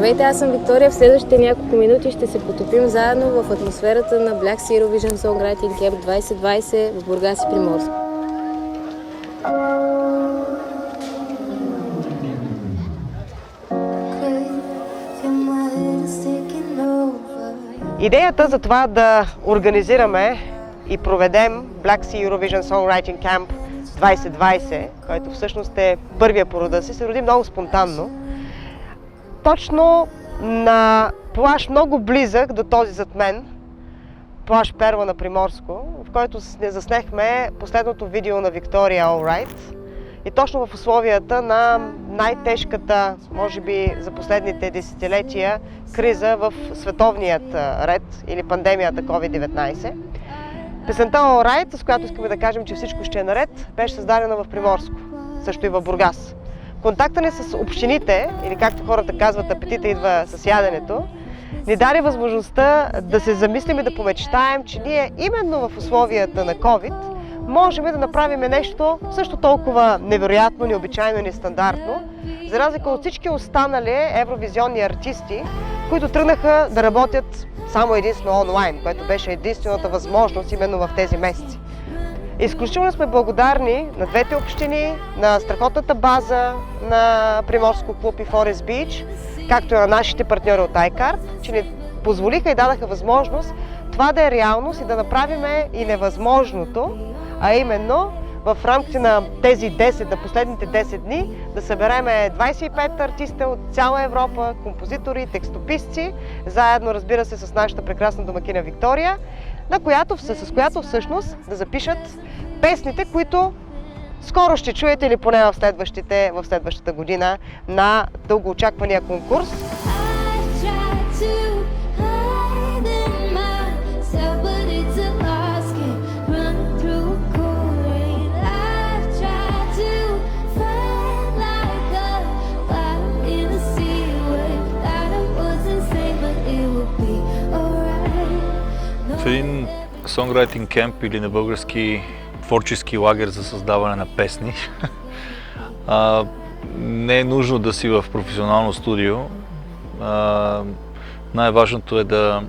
Здравейте, аз съм Виктория. В следващите няколко минути ще се потопим заедно в атмосферата на Black Sea Eurovision Songwriting Camp 2020 в Бургас и Приморско. Идеята за това да организираме и проведем Black Sea Eurovision Songwriting Camp 2020, който всъщност е първия по рода си, се роди много спонтанно. Точно на плаж много близък до този зад мен, плаж Перла на Приморско, в който заснехме последното видео на Виктория All Right. И точно в условията на най-тежката, може би за последните десетилетия, криза в световният ред или пандемията COVID-19. Песента All Right, с която искаме да кажем, че всичко ще е наред, беше създадена в Приморско, също и в Бургас. Контакта ни с общините, или както хората казват, апетита идва с яденето, ни даде възможността да се замислим и да помечтаем, че ние именно в условията на COVID можем да направим нещо също толкова невероятно, необичайно и нестандартно, за разлика от всички останали евровизионни артисти, които тръгнаха да работят само единствено онлайн, което беше единствената възможност именно в тези месеци. Изключително сме благодарни на двете общини, на страхотната база на Приморско клуб и Forest Beach, както и на нашите партньори от iCard, че ни позволиха и дадаха възможност това да е реалност и да направим и невъзможното, а именно в рамките на тези 10, на последните 10 дни, да съберем 25 артиста от цяла Европа, композитори, текстописци, заедно, разбира се, с нашата прекрасна домакина Виктория, с която всъщност да запишат песните, които скоро ще чуете или поне в следващата година на дългоочаквания конкурс. В един сонграйтинг кемп или на български творчески лагер за създаване на песни не е нужно да си в професионално студио. Най-важното е да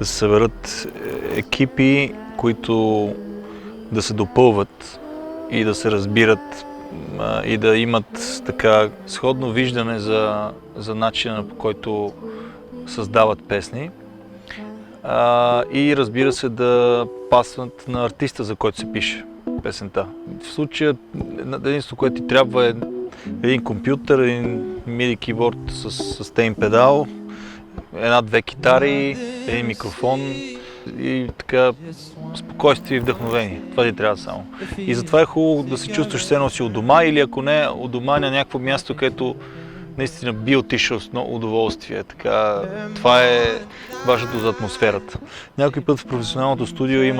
се съберат екипи, които да се допълват и да се разбират и да имат така сходно виждане за начина, по който създават песни. И разбира се да пасват на артиста, за който се пише песента. В случая единството, което ти трябва е един компютър, един MIDI кейборд с sustain педал, една-две китари, един микрофон и така спокойствие и вдъхновение. Това ти трябва само. И затова е хубаво да се чувстваш все едно си у дома или ако не у дома на някакво място, където наистина би отишъл с много удоволствие. Така, това е важното за атмосферата. Някой път в професионалното студио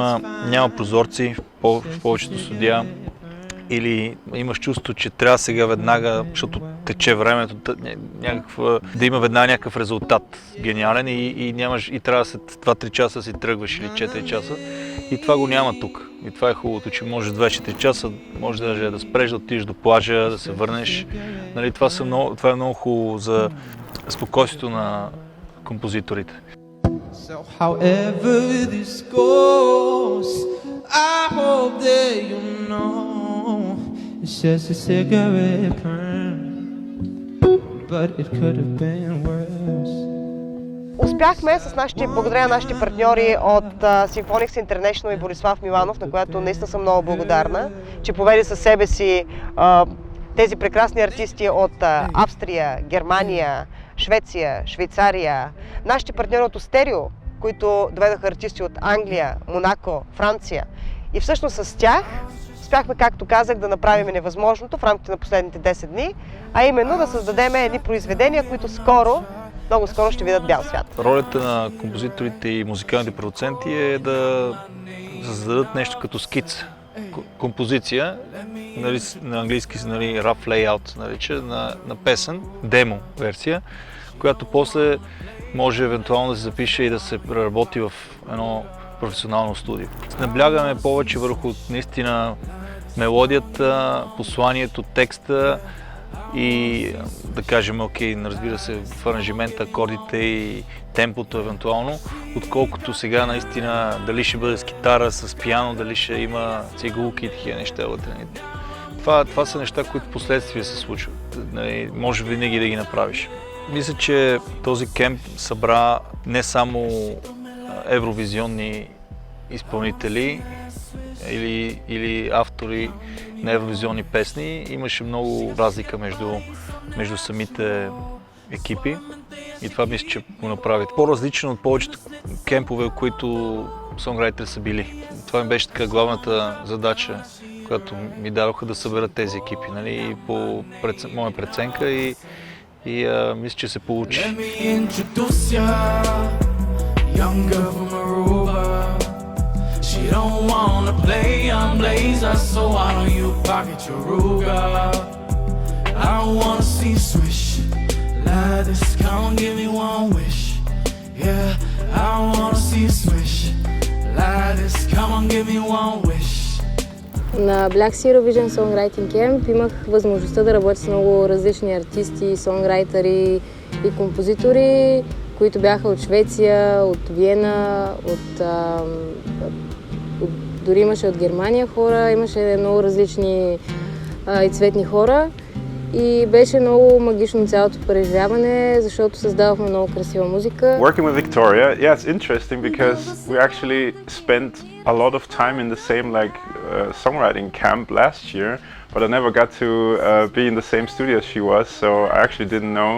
няма прозорци в повечето студия или имаш чувство, че трябва сега веднага, защото тече времето, да има веднага някакъв резултат гениален и трябва след 2-3 часа си тръгваш или 4 часа. И това го няма тук. И това е хубавото, че може 24 часа, може даже да спреш, да отидеш до плажа, да се върнеш. Нали, това е много хубаво за спокойствието на композиторите. Успяхме благодаря на нашите партньори от Symphonix International и Борислав Миланов, на която наистина съм много благодарна, че поведе със себе си тези прекрасни артисти от Австрия, Германия, Швеция, Швейцария, нашите партньори от Остерио, които доведоха артисти от Англия, Монако, Франция. И всъщност с тях успяхме, както казах, да направим невъзможното в рамките на последните 10 дни, а именно да създадем едни произведения, които много скоро ще видят бял свят. Ролята на композиторите и музикалните продуценти е да създадат нещо като скица, композиция, нали, на английски rough layout нарича, на песен, демо версия, която после може евентуално да се запише и да се преработи в едно професионално студио. Наблягаме повече върху наистина мелодията, посланието, текста и да кажем, окей, разбира се, в аранжимента, акордите и темпото евентуално, отколкото сега наистина дали ще бъде с китара, с пиано, дали ще има цигулки и такива неща вътре. Това са неща, които последствия се случват. Може винаги да ги направиш. Мисля, че този кемп събра не само евровизионни изпълнители или автори на евровизионни песни. Имаше много разлика между самите екипи и това мисля, че го направи по-различно от повечето кемпове, в които сонграйтери са били. Това ми беше така главната задача, която ми дадоха да съберат тези екипи, нали, по моя преценка и мисля, че се получи. She don't wanna play, I'm Blazer, so why don't you pocket your Ruger? I wanna see you swish like this, come on, give me one wish. Yeah, I wanna see you swish like this, come on, give me one wish. На Black Sea Eurovision Songwriting Camp имах възможността да работя с много различни артисти, сонграйтери и композитори, които бяха от Швеция, от Виена, дори имаше от Германия хора, имаше много различни и цветни хора. И беше много магично цялото преживяване, защото създавахме много красива музика. Working with Victoria, yeah, it's interesting because we actually spent a lot of time in the same songwriting camp last year, but I never got to be in the same studio as she was, so I actually didn't know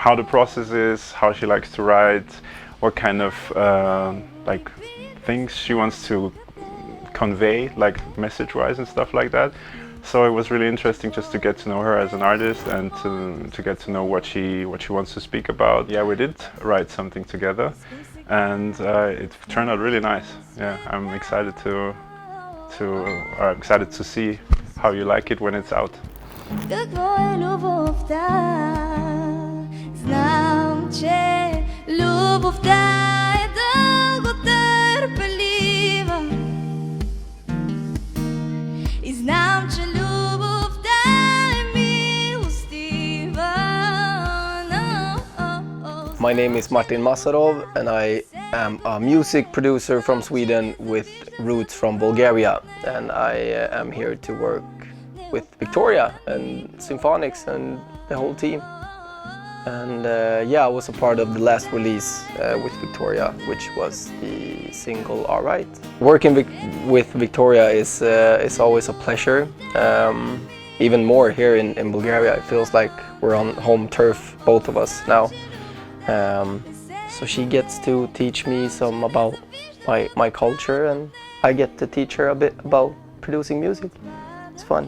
how the process is, how she likes to write, what kind of things she wants to convey, like message-wise and stuff like that. So it was really interesting just to get to know her as an artist and to get to know what she wants to speak about. Yeah, we did write something together, and it turned out really nice. Yeah, I'm excited to see how you like it when it's out. Какво е любовта? Знам, че любовта е дълготърпелива. И знам, че любовта е милостива. My name is Martin Masarov and I am a music producer from Sweden with roots from Bulgaria, and I am here to work with Victoria and Symphonics and the whole team. And yeah, I was a part of the last release with Victoria, which was the single Alright. Working with Victoria is always a pleasure. Even more here in Bulgaria, it feels like we're on home turf, both of us now. So she gets to teach me some about my culture, and I get to teach her a bit about producing music. It's fun.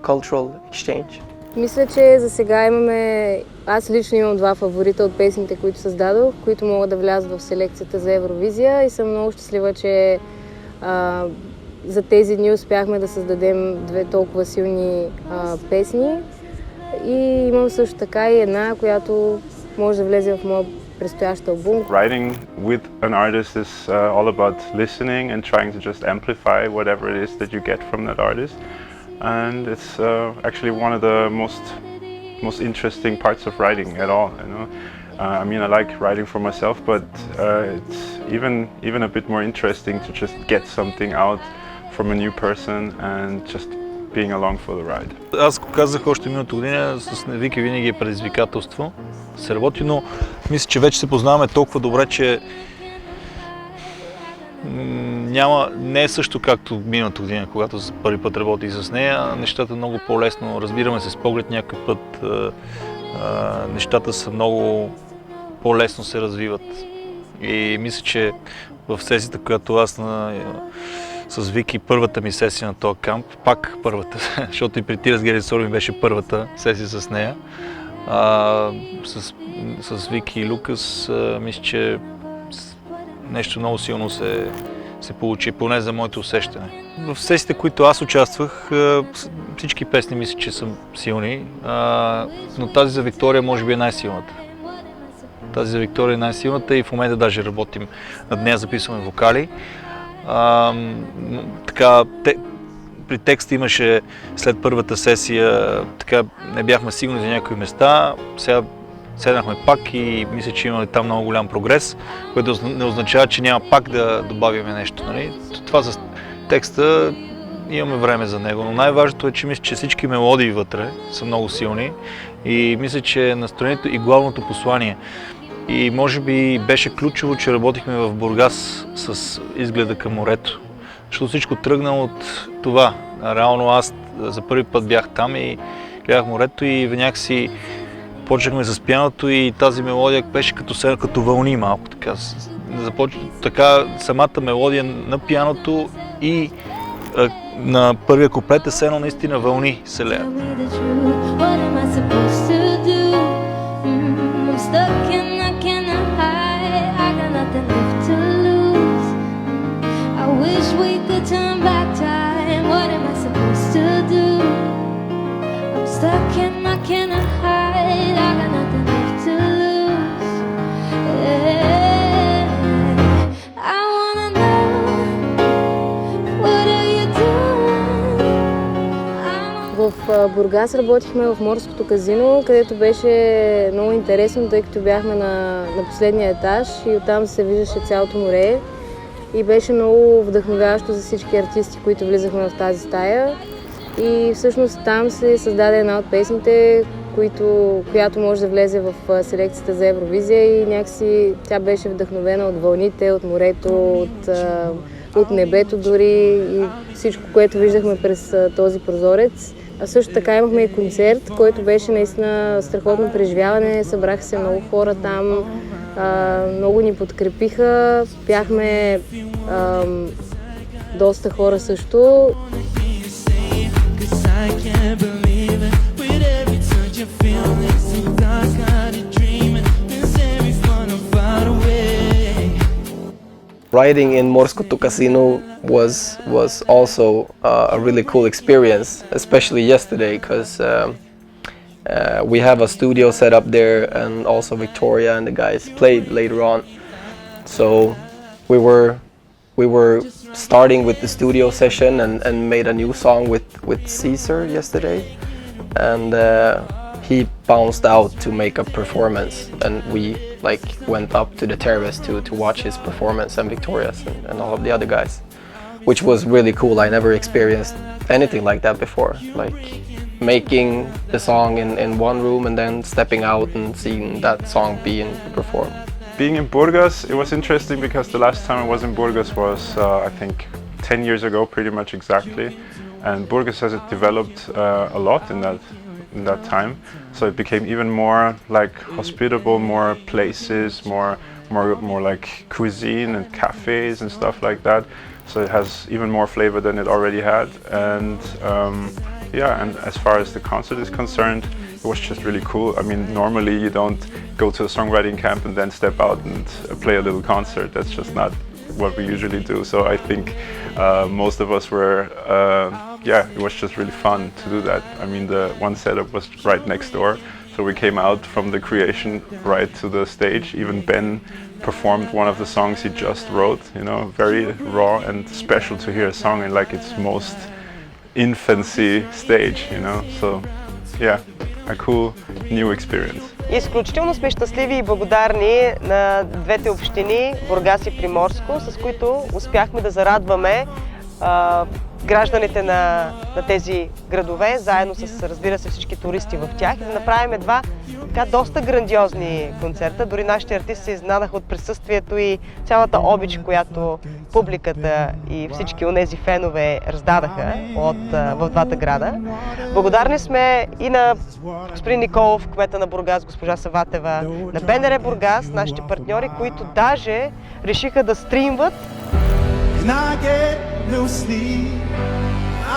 Cultural exchange. Мисля, че за сега имаме... Аз лично имам два фаворита от песните, които създадох, които могат да влязат в селекцията за Евровизия, и съм много щастлива, че за тези дни успяхме да създадем две толкова силни песни. И имам също така и една, която може да влезе в моя предстоящ албум. Writing with an artist is all about listening and trying to just amplify whatever it is that you get from that artist. And it's actually one of the most interesting parts of writing at all. You know, I mean, I like writing for myself, but it's even a bit more interesting to just get something out from a new person and just being along for the ride. Аз казах още миналата година, с Вики винаги е предизвикателство да се работи, но мисля, че вече се познаваме толкова добре, че не е също както миналата година, когато за първи път работих с нея. Нещата много по-лесно, разбираме се с поглед някой път, нещата са много по-лесно се развиват. И мисля, че в сесията, която аз с Вики, първата ми сесия на този камп, пак първата, защото и при Тирас Герисор ми беше първата сесия с нея, с Вики и Лукас, мисля, че нещо много силно се получи, поне за моето усещане. В сесиите, които аз участвах, всички песни мисля, че са силни, но тази за Виктория може би е най-силната. Тази за Виктория е най-силната и в момента даже работим над нея, записваме вокали. Така, при текста имаше след първата сесия, така не бяхме сигурни за някои места. Сега седнахме пак и мисля, че имаме там много голям прогрес, което не означава, че няма пак да добавяме нещо. Нали? Това за текста имаме време за него, но най-важното е, че мисля, че всички мелодии вътре са много силни и мисля, че настроението и главното послание. И може би беше ключово, че работихме в Бургас с изгледа към морето, защото всичко тръгна от това. Реално аз за първи път бях там и гледах морето и някакси почнахме с пианото и тази мелодия беше като вълни малко. Така самата мелодия на пианото и на първия куплет е все едно наистина вълни се леят. В Бургас работихме в морското казино, където беше много интересно, тъй като бяхме на последния етаж и оттам се виждаше цялото море и беше много вдъхновяващо за всички артисти, които влизахме в тази стая. И всъщност там се създаде една от песните, която може да влезе в селекцията за Евровизия и някакси тя беше вдъхновена от вълните, от морето, от небето дори и всичко, което виждахме през този прозорец. А също така имахме и концерт, който беше наистина страхотно преживяване. Събраха се много хора там, много ни подкрепиха. Бяхме доста хора също. Riding in Morskoto Casino was also a really cool experience, especially yesterday, because we have a studio set up there, and also Victoria and the guys played later on. So we were starting with the studio session and made a new song with Caesar yesterday, and he bounced out to make a performance, and we went up to the terrace to watch his performance, and Victoria's and all of the other guys, which was really cool. I never experienced anything like that before, like making the song in one room and then stepping out and seeing that song being performed. Being in Burgas, it was interesting because the last time I was in Burgas was I think 10 years ago, pretty much exactly, and Burgas has developed a lot in that time, so it became even more like hospitable, more places, more like cuisine and cafes and stuff like that, so it has even more flavor than it already had. And yeah, and as far as the concert is concerned, it was just really cool. I mean, normally you don't go to a songwriting camp and then step out and play a little concert. That's just not what we usually do. So I think most of us were, yeah, it was just really fun to do that. I mean, the one setup was right next door, so we came out from the creation right to the stage. Even Ben performed one of the songs he just wrote, you know, very raw and special to hear a song in like its most infancy stage, you know, so yeah, a cool new experience. Изключително сме щастливи и благодарни на двете общини, Бургас и Приморско, с които успяхме да зарадваме гражданите на тези градове, заедно с, разбира се, всички туристи в тях и да направим два така доста грандиозни концерта. Дори нашите артисти се изненадаха от присъствието и цялата обич, която публиката и всички онези фенове раздадаха в двата града. Благодарни сме и на господин Николов, кмета на Бургас, госпожа Саватева, на БНР Бургас, нашите партньори, които даже решиха да стримват. No sleep,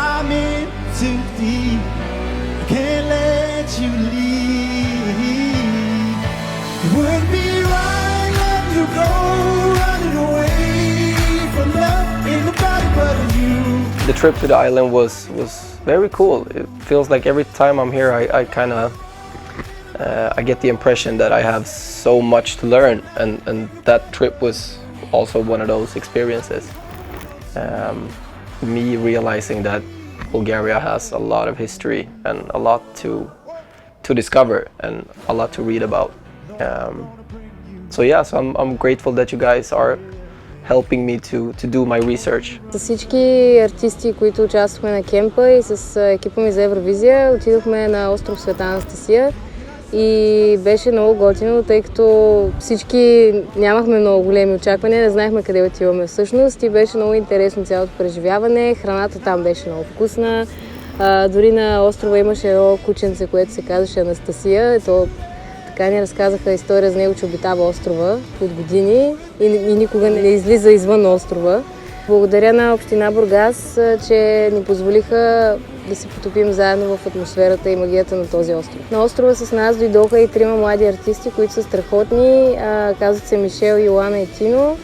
I'm in too deep, can't let you leave. It would be right let you go, running away from love, ain't nobody but you. The trip to the island was very cool. It feels like every time I'm here I kind of I get the impression that I have so much to learn, and that trip was also one of those experiences. Me realizing that Bulgaria has a lot of history and a lot to discover and a lot to read about. So I'm grateful that you guys are helping me to do my research. С всички артисти, които участвахме на кемпа и с екипа ми за Евровизия, отидохме на остров Света Анастасия и беше много готино, тъй като всички нямахме много големи очаквания, не знаехме къде отиваме всъщност и беше много интересно цялото преживяване. Храната там беше много вкусна. Дори на острова имаше едно кученце, което се казваше Анастасия. Така ни разказаха история за него, че обитава острова от години и никога не излиза извън острова. Благодаря на община Бургас, че ни позволиха да се потопим заедно в атмосферата и магията на този остров. На острова с нас дойдоха и 3 млади артисти, които са страхотни. Казват се Мишел, Йоана и Тино.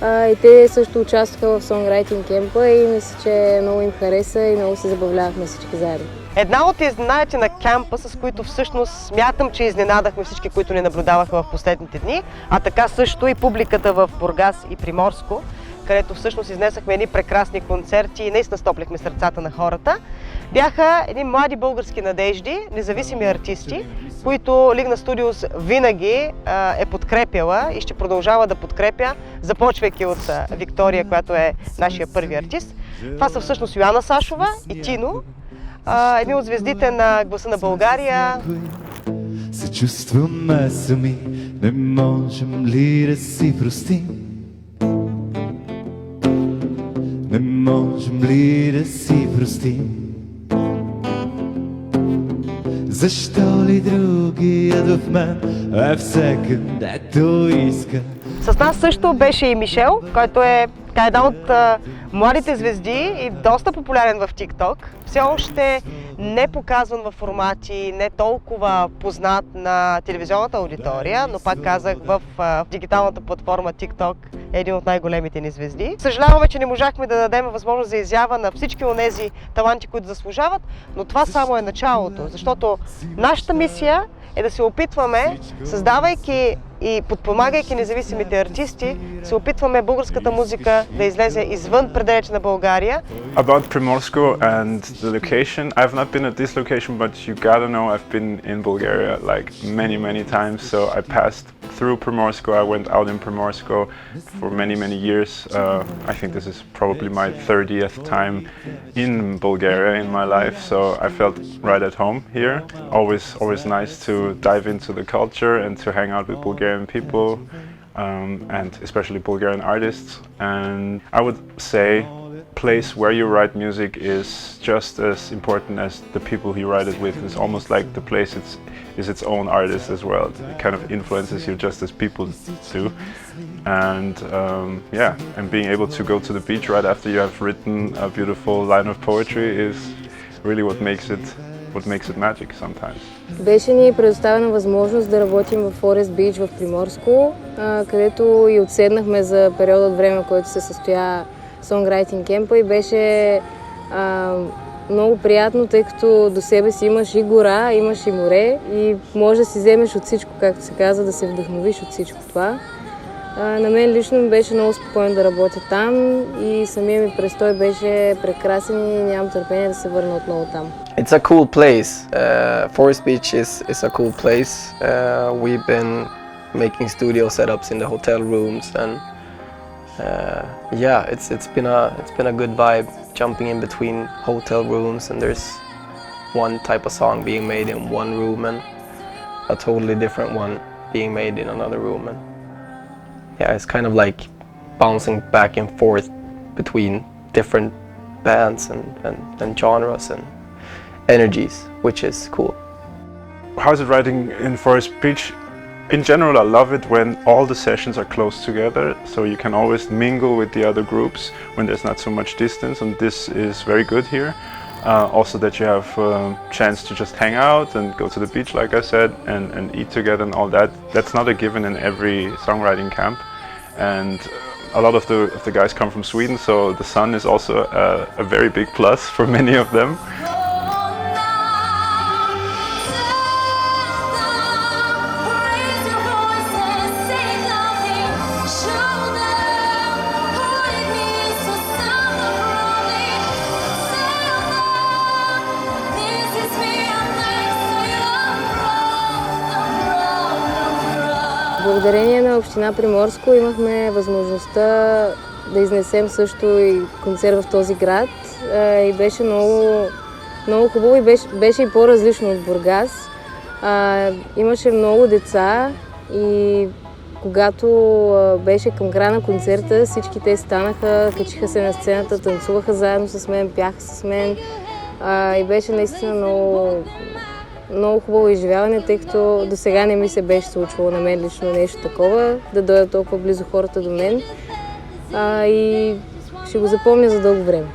И те също участваха в сонграйтинг кемпа и мисля, че много им хареса и много се забавлявахме всички заедно. Една от изненадите на кемпа, с които всъщност смятам, че изненадахме всички, които ни наблюдаваха в последните дни, а така също и публиката в Бургас и Приморско, където всъщност изнесахме едни прекрасни концерти и наистина стоплихме сърцата на хората, бяха едни млади български надежди, независими артисти, които Лигна Студиос винаги е подкрепяла и ще продължава да подкрепя, започвайки от Виктория, която е нашия първи артист. Това са всъщност Йоана Сашова и Тино, едни от звездите на Гласа на България. Се чувстваме сами, не можем ли да си простим? Не можем ли да си простим? Защо ли другият в мен е всеки, дето иска? С нас също беше и Мишел, който е една от младите звезди и доста популярен в TikTok. Все още не показван в формати, не толкова познат на телевизионната аудитория, но пак казах, в дигиталната платформа TikTok е един от най-големите ни звезди. Съжаляваме, че не можахме да дадем възможност за изява на всички онези таланти, които заслужават, но това само е началото, защото нашата мисия е да се опитваме, създавайки и подпомагайки независимите артисти, се опитваме българската музика да излезе извън пределите на България. About Primorsko and the location, I've not been at this location, but you gotta know I've been in Bulgaria like many times. So I passed through Primorsko, I went out in Primorsko for many years. I think this is probably my 30th time in Bulgaria in my life, so I felt right at home here. Always nice to dive into the culture and to hang out with Bulgarian people, and especially Bulgarian artists. And I would say place where you write music is just as important as the people you write it with. It's almost like the place is its own artist as well. It kind of influences you just as people do. And and being able to go to the beach right after you have written a beautiful line of poetry is really what makes it magic sometimes. Беше ни предоставена възможност да работим в Forest Beach в Приморско, където и отседнахме за периода от време, в който се състоя сонграйтинг кемпа и беше много приятно, тъй като до себе си имаш и гора, имаш и море и може да си вземеш от всичко, както се казва, да се вдъхновиш от всичко това. На мен лично ми беше много спокойно да работя там и самия ми престой беше прекрасен и нямам търпение да се върна отново там. It's a cool place. Forest Beach is a cool place. We've been making studio setups in the hotel rooms and it's been a good vibe jumping in between hotel rooms, and there's one type of song being made in one room and a totally different one being made in another room. And it's kind of like bouncing back and forth between different bands and genres and energies, which is cool. How's it writing in Forest Beach? In general, I love it when all the sessions are close together, so you can always mingle with the other groups when there's not so much distance, and this is very good here. Also that you have a chance to just hang out and go to the beach, like I said, and eat together and all that. That's not a given in every songwriting camp. And a lot of the guys come from Sweden, so the sun is also a very big plus for many of them. Благодарение на община Приморско имахме възможността да изнесем също и концерт в този град и беше много хубаво и беше и по-различно от Бургас. Имаше много деца и когато беше към края на концерта, всички те станаха, качиха се на сцената, танцуваха заедно с мен, пяха с мен и беше наистина много хубаво изживяване, тъй като до сега не ми се беше случвало на мен лично нещо такова, да дойдат толкова близо хората до мен и ще го запомня за дълго време.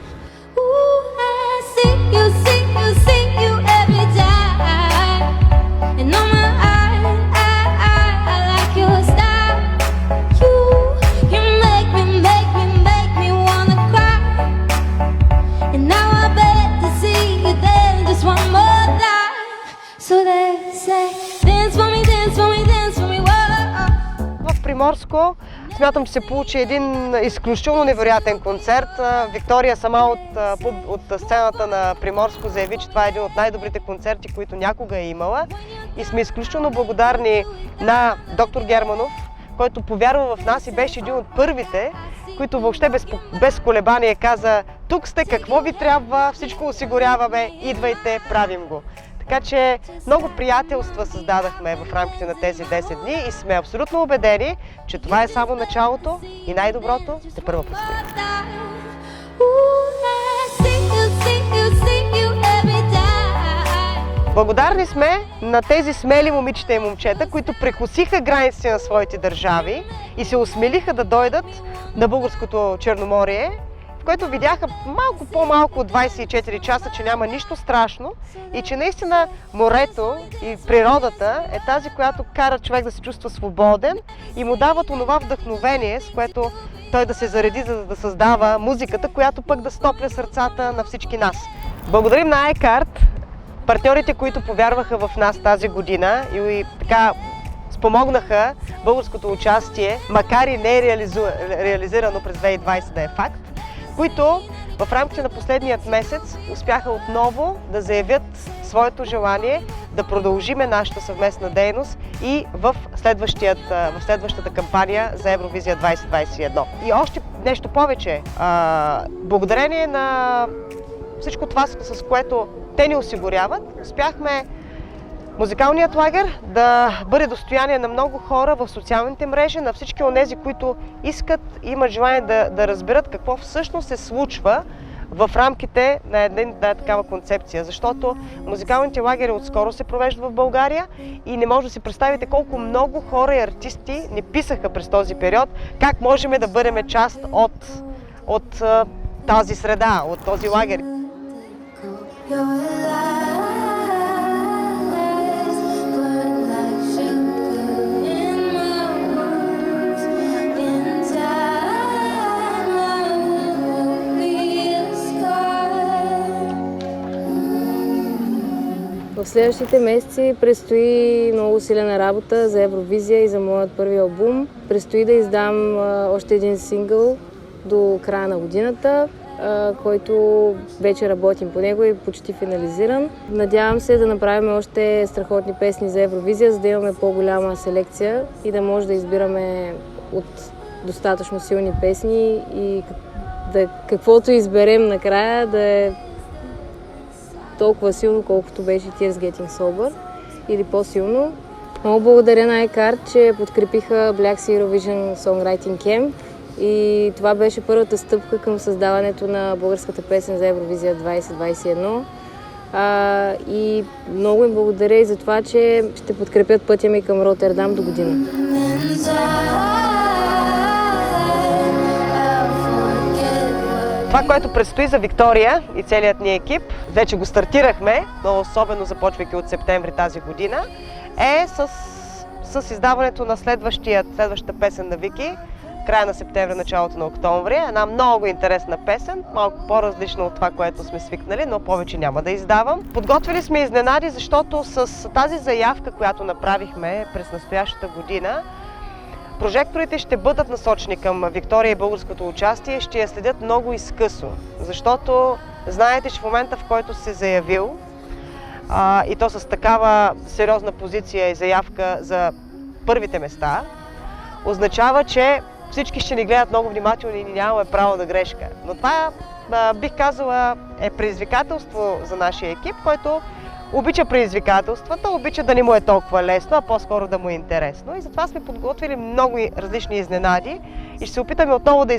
В Приморско смятам, че се получи един изключително невероятен концерт. Виктория сама от сцената на Приморско заяви, че това е един от най-добрите концерти, които някога е имала. И сме изключително благодарни на доктор Германов, който повярва в нас и беше един от първите, които въобще без колебание каза: тук сте, какво ви трябва, всичко осигуряваме, идвайте, правим го. Така че много приятелства създадахме в рамките на тези 10 дни и сме абсолютно убедени, че това е само началото и най-доброто тепърва предстои. Благодарни сме на тези смели момичета и момчета, които прекосиха границите на своите държави и се осмелиха да дойдат на българското Черноморие, в което видяха малко по-малко от 24 часа, че няма нищо страшно и че наистина морето и природата е тази, която кара човек да се чувства свободен и му дават онова вдъхновение, с което той да се зареди, за да създава музиката, която пък да стопля сърцата на всички нас. Благодарим на iCard, партньорите, които повярваха в нас тази година и така спомогнаха българското участие, макар и не реализирано през 2020 да е факт, които в рамките на последният месец успяха отново да заявят своето желание да продължиме нашата съвместна дейност и в следващата кампания за Евровизия 2021. И още нещо повече, благодарение на всичко това, с което те ни осигуряват, успяхме музикалният лагер да бъде достояние на много хора в социалните мрежи, на всички онези, които искат и имат желание да разберат какво всъщност се случва в рамките на една такава концепция. Защото музикалните лагери отскоро се провеждат в България и не може да си представите колко много хора и артисти ни писаха през този период, как можем да бъдем част от тази среда, от този лагер. В следващите месеци предстои много усилена работа за Евровизия и за моят първи албум. Предстои да издам още един сингъл до края на годината, който вече работим по него и почти финализиран. Надявам се да направим още страхотни песни за Евровизия, за да имаме по-голяма селекция и да може да избираме от достатъчно силни песни и каквото изберем накрая да е толкова силно, колкото беше Tears Getting Sober или по-силно. Много благодаря на iCard, че подкрепиха Black Sea Eurovision Songwriting Camp и това беше първата стъпка към създаването на българската песен за Евровизия 2021. И много им благодаря и за това, че ще подкрепят пътя ми към Ротердам до година. Това, което предстои за Виктория и целият ни екип, вече го стартирахме, но особено започвайки от септември тази година, е с издаването на следващата песен на Вики, края на септември, началото на октомври. Една много интересна песен, малко по-различна от това, което сме свикнали, но повече няма да издавам. Подготвили сме изненади, защото с тази заявка, която направихме през настоящата година, прожекторите ще бъдат насочени към Виктория и българското участие, ще я следят много изкъсо, защото знаете, че в момента, в който се заявил, и то с такава сериозна позиция и заявка за първите места, означава, че всички ще ни гледат много внимателно и нямаме право на грешка. Но това, бих казала, е предизвикателство за нашия екип, който обича предизвикателствата, обича да не му е толкова лесно, а по-скоро да му е интересно. И затова сме подготвили много различни изненади и ще се опитаме отново да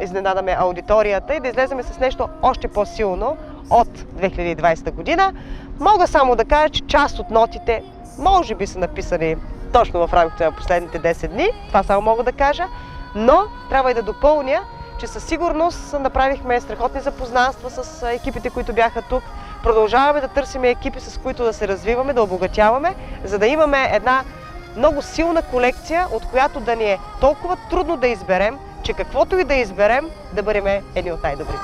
изненадаме аудиторията и да излеземе с нещо още по-силно от 2020 година. Мога само да кажа, че част от нотите може би са написани точно в рамките на последните 10 дни, това само мога да кажа, но трябва и да допълня, че със сигурност направихме страхотни запознанства с екипите, които бяха тук. Продължаваме да търсим екипи, с които да се развиваме, да обогатяваме, за да имаме една много силна колекция, от която да ни е толкова трудно да изберем, че каквото и да изберем, да бъдем едни от най-добрите.